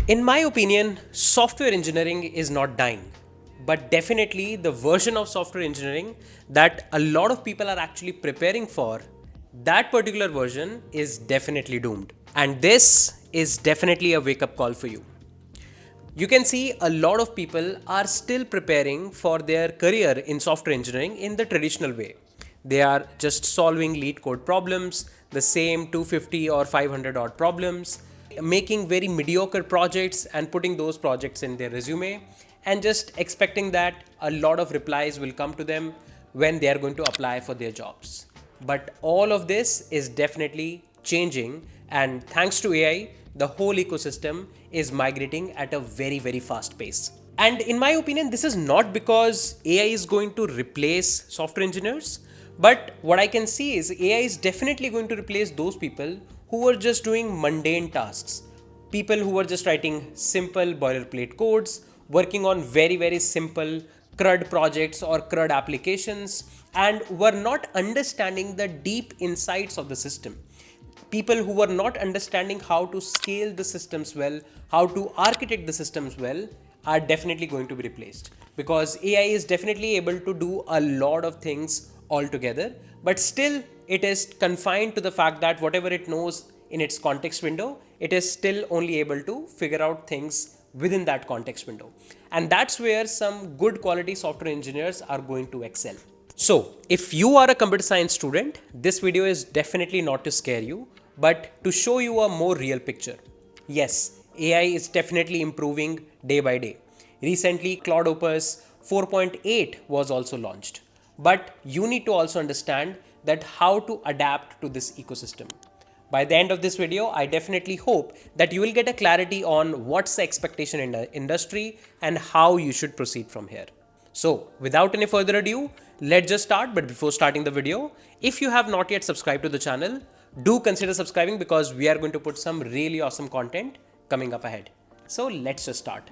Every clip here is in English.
In my opinion, software engineering is not dying, but definitely the version of software engineering that a lot of people are actually preparing for, that particular version is definitely doomed. And this is definitely a wake up call for you. You can see a lot of people are still preparing for their career in software engineering in the traditional way. They are just solving lead code problems, the same 250 or 500 odd problems, making very mediocre projects and putting those projects in their resume and just expecting that a lot of replies will come to them when they are going to apply for their jobs. But all of this is definitely changing, and thanks to AI, the whole ecosystem is migrating at a very, very fast pace. And in my opinion, this is not because AI is going to replace software engineers, but what I can see is AI is definitely going to replace those people who were just doing mundane tasks. People who were just writing simple boilerplate codes, working on very, very simple CRUD projects or CRUD applications, and were not understanding the deep insights of the system. People who were not understanding how to scale the systems well, how to architect the systems well, are definitely going to be replaced, because AI is definitely able to do a lot of things altogether, but still it is confined to the fact that whatever it knows in its context window, it is still only able to figure out things within that context window. And that's where some good quality software engineers are going to excel. So, if you are a computer science student, this video is definitely not to scare you, but to show you a more real picture. Yes, AI is definitely improving day by day. Recently, Claude Opus 4.8 was also launched. But you need to also understand that how to adapt to this ecosystem. By the end of this video, I definitely hope that you will get a clarity on what's the expectation in the industry and how you should proceed from here. So without any further ado, let's just start. But before starting the video, if you have not yet subscribed to the channel, do consider subscribing, because we are going to put some really awesome content coming up ahead. So let's just start.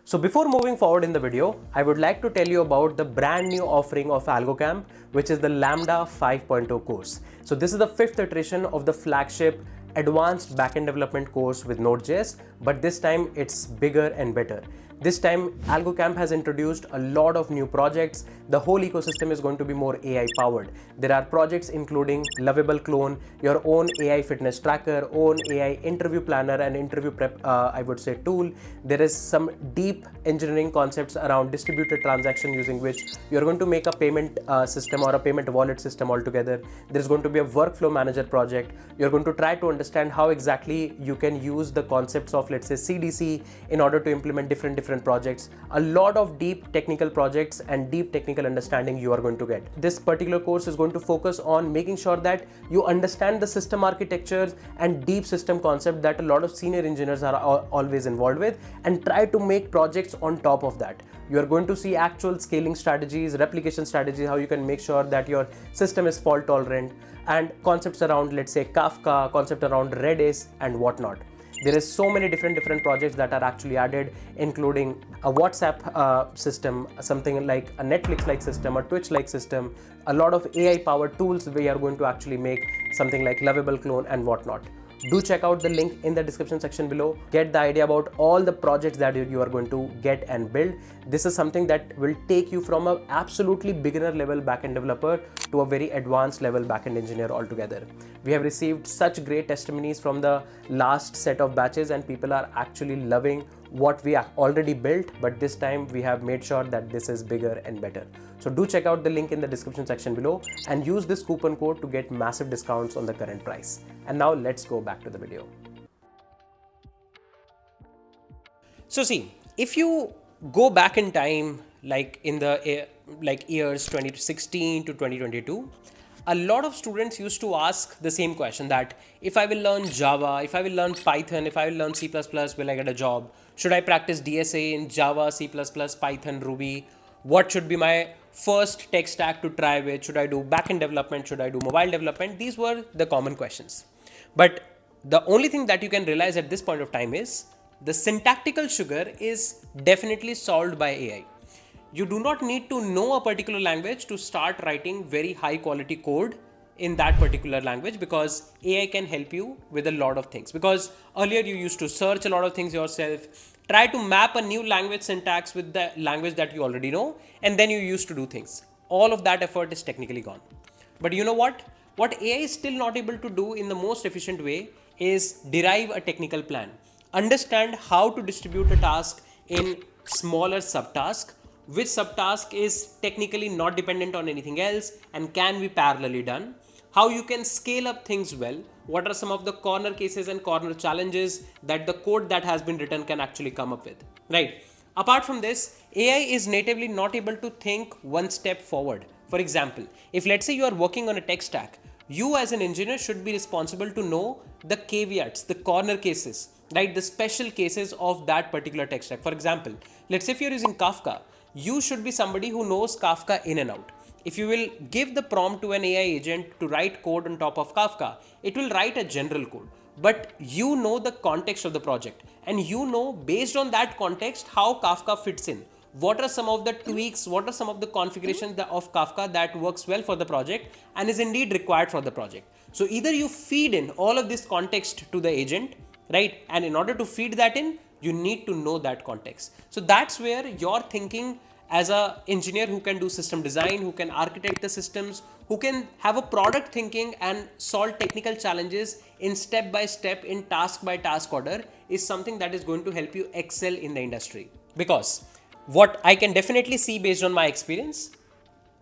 So before moving forward in the video, I would like to tell you about the brand new offering of Algocamp, which is the Lambda 5.0 course. So this is the 5th iteration of the flagship advanced backend development course with Node.js, but this time it's bigger and better. This time, Algocamp has introduced a lot of new projects. The whole ecosystem is going to be more AI powered. There are projects including Lovable Clone, your own AI fitness tracker, own AI interview planner and interview prep, I would say, tool. There is some deep engineering concepts around distributed transaction, using which you're going to make a payment system or a payment wallet system altogether. There's going to be a workflow manager project. You're going to try to understand how exactly you can use the concepts of, let's say, CDC in order to implement different projects. A lot of deep technical projects and deep technical understanding you are going to get. This particular course is going to focus on making sure that you understand the system architectures and deep system concept that a lot of senior engineers are always involved with, and try to make projects on top of that. You are going to see actual scaling strategies, replication strategies, how you can make sure that your system is fault tolerant, and concepts around, let's say, Kafka, concept around Redis and whatnot. There is so many different projects that are actually added, including a WhatsApp system, something like a Netflix-like system, a Twitch-like system, a lot of AI-powered tools. We are going to actually make something like Lovable Clone and whatnot. Do check out the link in the description section below. Get the idea about all the projects that you are going to get and build. This is something that will take you from an absolutely beginner level backend developer to a very advanced level backend engineer altogether. We have received such great testimonies from the last set of batches, and people are actually loving what we have already built, but this time we have made sure that this is bigger and better. So do check out the link in the description section below and use this coupon code to get massive discounts on the current price. And now let's go back to the video. So see, if you go back in time, like in the years 2016 to 2022, a lot of students used to ask the same question, that if I will learn Java, if I will learn Python, if I will learn C++, will I get a job? Should I practice DSA in Java, C++, Python, Ruby? What should be my first tech stack to try with? Should I do backend development? Should I do mobile development? These were the common questions. But the only thing that you can realize at this point of time is the syntactical sugar is definitely solved by AI. You do not need to know a particular language to start writing very high quality code in that particular language, because AI can help you with a lot of things. Because earlier you used to search a lot of things yourself, try to map a new language syntax with the language that you already know, and then you used to do things. All of that effort is technically gone. But you know what? What AI is still not able to do in the most efficient way is derive a technical plan. Understand how to distribute a task in smaller subtasks, which subtask is technically not dependent on anything else and can be parallelly done. How you can scale up things well. What are some of the corner cases and corner challenges that the code that has been written can actually come up with, right? Apart from this, AI is natively not able to think one step forward. For example, if let's say you are working on a tech stack, you as an engineer should be responsible to know the caveats, the corner cases, right? The special cases of that particular tech stack. For example, let's say if you're using Kafka, you should be somebody who knows Kafka in and out. If you will give the prompt to an AI agent to write code on top of Kafka, it will write a general code. But you know the context of the project, and you know based on that context how Kafka fits in. What are some of the tweaks, what are some of the configurations of Kafka that works well for the project and is indeed required for the project. So either you feed in all of this context to the agent, right? And in order to feed that in, you need to know that context. So that's where your thinking as a engineer who can do system design, who can architect the systems, who can have a product thinking and solve technical challenges in step by step, in task by task order, is something that is going to help you excel in the industry. Because what I can definitely see based on my experience,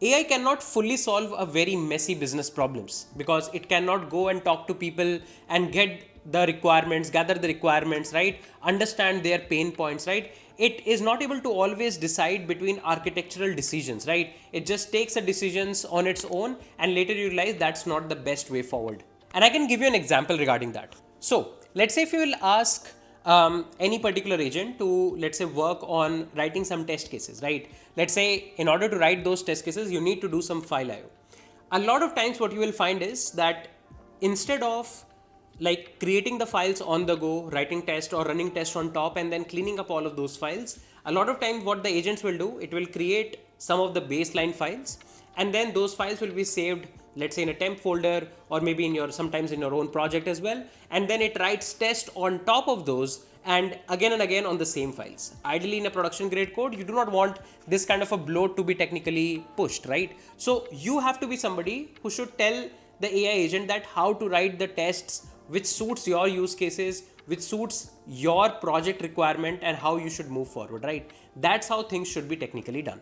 AI cannot fully solve a very messy business problems, because it cannot go and talk to people and get the requirements, gather the requirements, right? Understand their pain points, right? It is not able to always decide between architectural decisions, right? It just takes the decisions on its own and later you realize that's not the best way forward. And I can give you an example regarding that. So let's say if you will ask any particular agent to, let's say, work on writing some test cases, right? Let's say in order to write those test cases, you need to do some file IO. A lot of times what you will find is that instead of like creating the files on the go, writing test or running test on top and then cleaning up all of those files, a lot of times what the agents will do, it will create some of the baseline files, and then those files will be saved, let's say in a temp folder or maybe in your, sometimes in your own project as well, and then it writes test on top of those and again on the same files. Ideally in a production grade code, you do not want this kind of a bloat to be technically pushed, right? So you have to be somebody who should tell the AI agent that how to write the tests which suits your use cases, which suits your project requirement, and how you should move forward, right? That's how things should be technically done.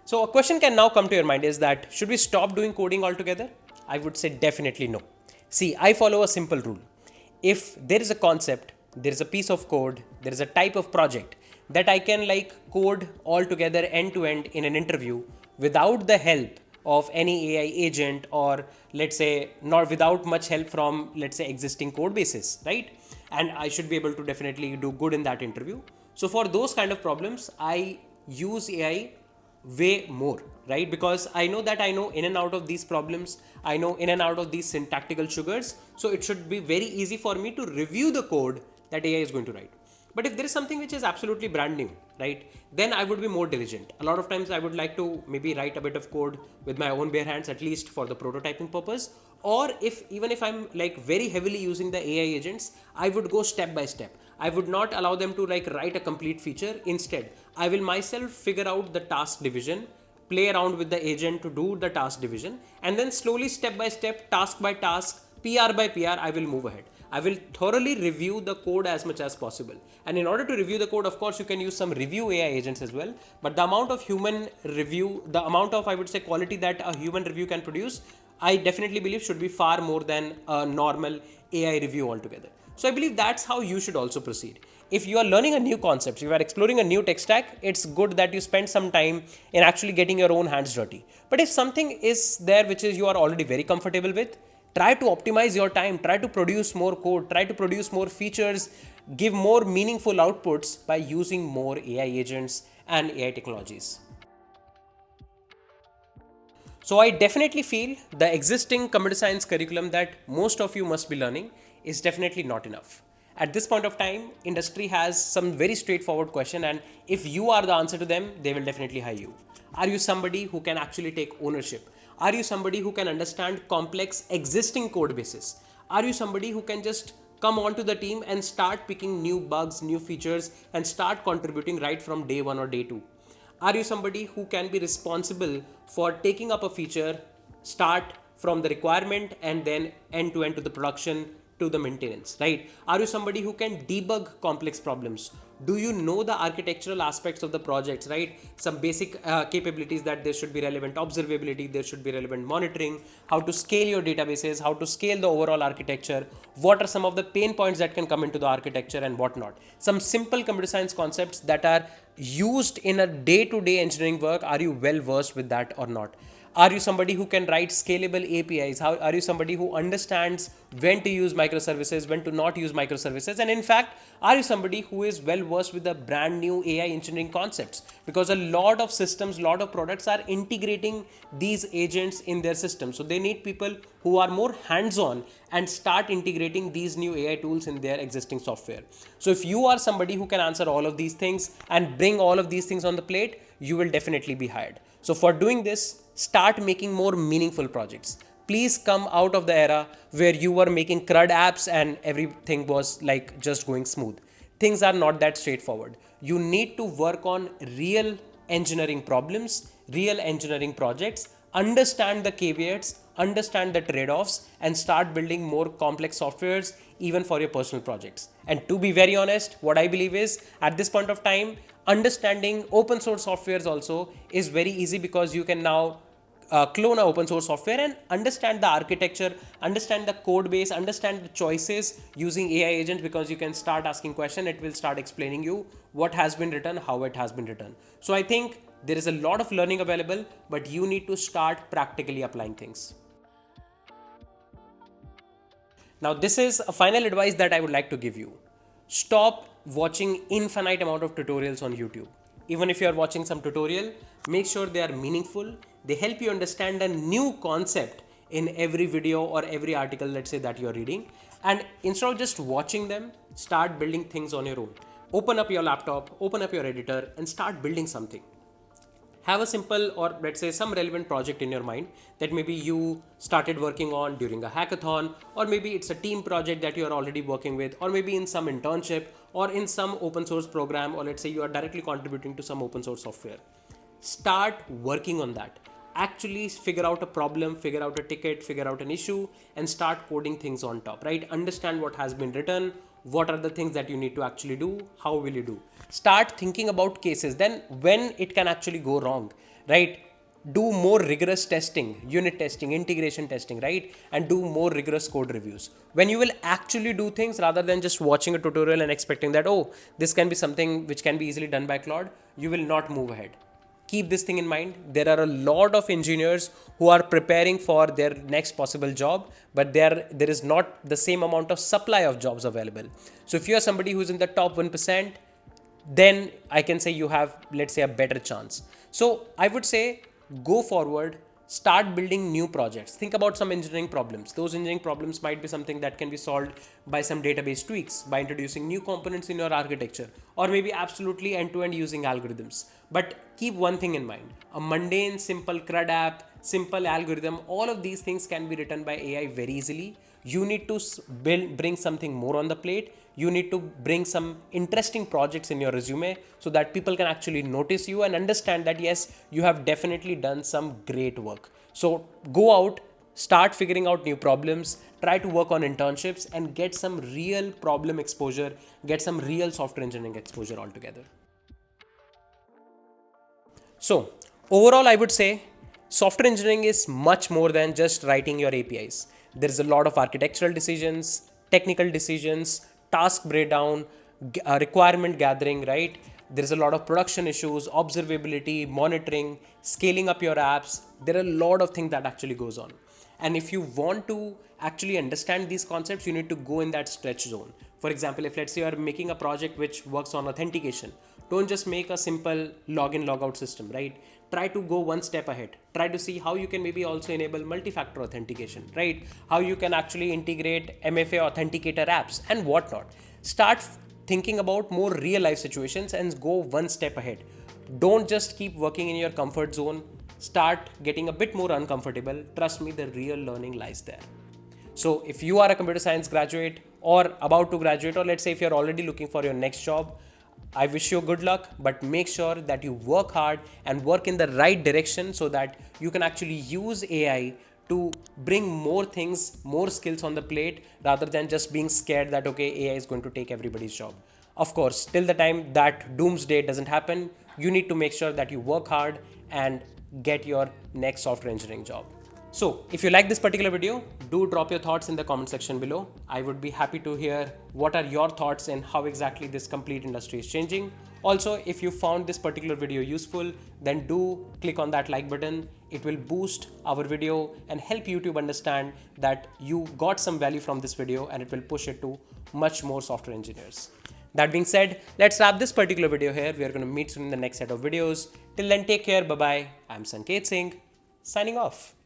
So a question can now come to your mind is that, should we stop doing coding altogether? I would say definitely no. See, I follow a simple rule. If there is a concept, there is a piece of code, there is a type of project that I can like code all together end to end in an interview without the help of any AI agent, or let's say not without much help from, let's say, existing code bases, right? And I should be able to definitely do good in that interview. So for those kind of problems, I use AI way more, right? Because I know that I know in and out of these problems, I know in and out of these syntactical sugars. So it should be very easy for me to review the code that AI is going to write. But if there is something which is absolutely brand new, right, then I would be more diligent. A lot of times I would like to maybe write a bit of code with my own bare hands, at least for the prototyping purpose. Or even if I'm like very heavily using the AI agents, I would go step by step. I would not allow them to like write a complete feature. Instead, I will myself figure out the task division, play around with the agent to do the task division, and then slowly step by step, task by task, PR by PR, I will move ahead. I will thoroughly review the code as much as possible. And in order to review the code, of course, you can use some review AI agents as well. But the amount of human review, the amount of, I would say, quality that a human review can produce, I definitely believe should be far more than a normal AI review altogether. So I believe that's how you should also proceed. If you are learning a new concept, if you are exploring a new tech stack, it's good that you spend some time in actually getting your own hands dirty. But if something is there which is you are already very comfortable with, try to optimize your time, try to produce more code, try to produce more features, give more meaningful outputs by using more AI agents and AI technologies. So I definitely feel the existing computer science curriculum that most of you must be learning is definitely not enough. At this point of time, industry has some very straightforward question, and if you are the answer to them, they will definitely hire you. Are you somebody who can actually take ownership? Are you somebody who can understand complex existing code bases? Are you somebody who can just come onto the team and start picking new bugs, new features, and start contributing right from day one or day two? Are you somebody who can be responsible for taking up a feature, start from the requirement and then end to end to the production to the maintenance, right? Are you somebody who can debug complex problems? Do you know the architectural aspects of the projects, right? Some basic capabilities that there should be relevant observability, there should be relevant monitoring, how to scale your databases, how to scale the overall architecture, what are some of the pain points that can come into the architecture and whatnot. Some simple computer science concepts that are used in a day-to-day engineering work. Are you well versed with that or not? Are you somebody who can write scalable APIs? How are you somebody who understands when to use microservices, when to not use microservices? And in fact, are you somebody who is well versed with the brand new AI engineering concepts? Because a lot of systems, lot of products are integrating these agents in their system. So they need people who are more hands-on and start integrating these new AI tools in their existing software. So if you are somebody who can answer all of these things and bring all of these things on the plate, you will definitely be hired. So for doing this, start making more meaningful projects. Please come out of the era where you were making CRUD apps and everything was like just going smooth. Things are not that straightforward. You need to work on real engineering problems, real engineering projects, understand the caveats, understand the trade-offs, and start building more complex softwares even for your personal projects. And to be very honest, what I believe is at this point of time, understanding open source softwares also is very easy because you can now clone a open source software and understand the architecture, understand the code base, understand the choices using AI agent, because you can start asking question, it will start explaining you what has been written, how it has been written. So I think there is a lot of learning available, but you need to start practically applying things. Now, this is a final advice that I would like to give you. Stop watching infinite amount of tutorials on YouTube. Even if you are watching some tutorial, make sure they are meaningful. They help you understand a new concept in every video or every article, let's say, that you're reading. And instead of just watching them, start building things on your own. Open up your laptop, open up your editor and start building something. Have a simple or let's say some relevant project in your mind that maybe you started working on during a hackathon, or maybe it's a team project that you are already working with, or maybe in some internship or in some open source program, or let's say you are directly contributing to some open source software. Start working on that. Actually figure out a problem, figure out a ticket, figure out an issue and start coding things on top, right? Understand what has been written, what are the things that you need to actually do, how will you do. Start thinking about cases, then when it can actually go wrong, right? Do more rigorous testing, unit testing, integration testing, right? And do more rigorous code reviews. When you will actually do things rather than just watching a tutorial and expecting that, oh, this can be something which can be easily done by Claude, you will not move ahead. Keep this thing in mind. There are a lot of engineers who are preparing for their next possible job, but there is not the same amount of supply of jobs available. So if you are somebody who's in the top 1%, then I can say you have, let's say, a better chance. So I would say go forward, start building new projects. Think about some engineering problems. Those engineering problems might be something that can be solved by some database tweaks, by introducing new components in your architecture, or maybe absolutely end-to-end using algorithms. But keep one thing in mind, a mundane, simple CRUD app, simple algorithm, all of these things can be written by AI very easily. You need to bring something more on the plate. You need to bring some interesting projects in your resume so that people can actually notice you and understand that yes, you have definitely done some great work. So go out, start figuring out new problems, try to work on internships and get some real problem exposure, get some real software engineering exposure altogether. So overall, I would say software engineering is much more than just writing your APIs. There's a lot of architectural decisions, technical decisions, task breakdown, requirement gathering, right? There's a lot of production issues, observability, monitoring, scaling up your apps. There are a lot of things that actually goes on. And if you want to actually understand these concepts, you need to go in that stretch zone. For example, if let's say you are making a project which works on authentication, don't just make a simple login logout system, right? Try to go one step ahead. Try to see how you can maybe also enable multi-factor authentication, right? How you can actually integrate MFA authenticator apps and whatnot. Start thinking about more real life situations and go one step ahead. Don't just keep working in your comfort zone. Start getting a bit more uncomfortable. Trust me, the real learning lies there. So if you are a computer science graduate or about to graduate, or let's say if you're already looking for your next job, I wish you good luck, but make sure that you work hard and work in the right direction so that you can actually use AI to bring more things, more skills on the plate rather than just being scared that, okay, AI is going to take everybody's job. Of course, till the time that doomsday doesn't happen, you need to make sure that you work hard and get your next software engineering job. So if you like this particular video, do drop your thoughts in the comment section below. I would be happy to hear what are your thoughts and how exactly this complete industry is changing. Also, if you found this particular video useful, then do click on that like button. It will boost our video and help YouTube understand that you got some value from this video, and it will push it to much more software engineers. That being said, let's wrap this particular video here. We are going to meet soon in the next set of videos. Till then, take care. Bye-bye. I'm Sanket Singh, signing off.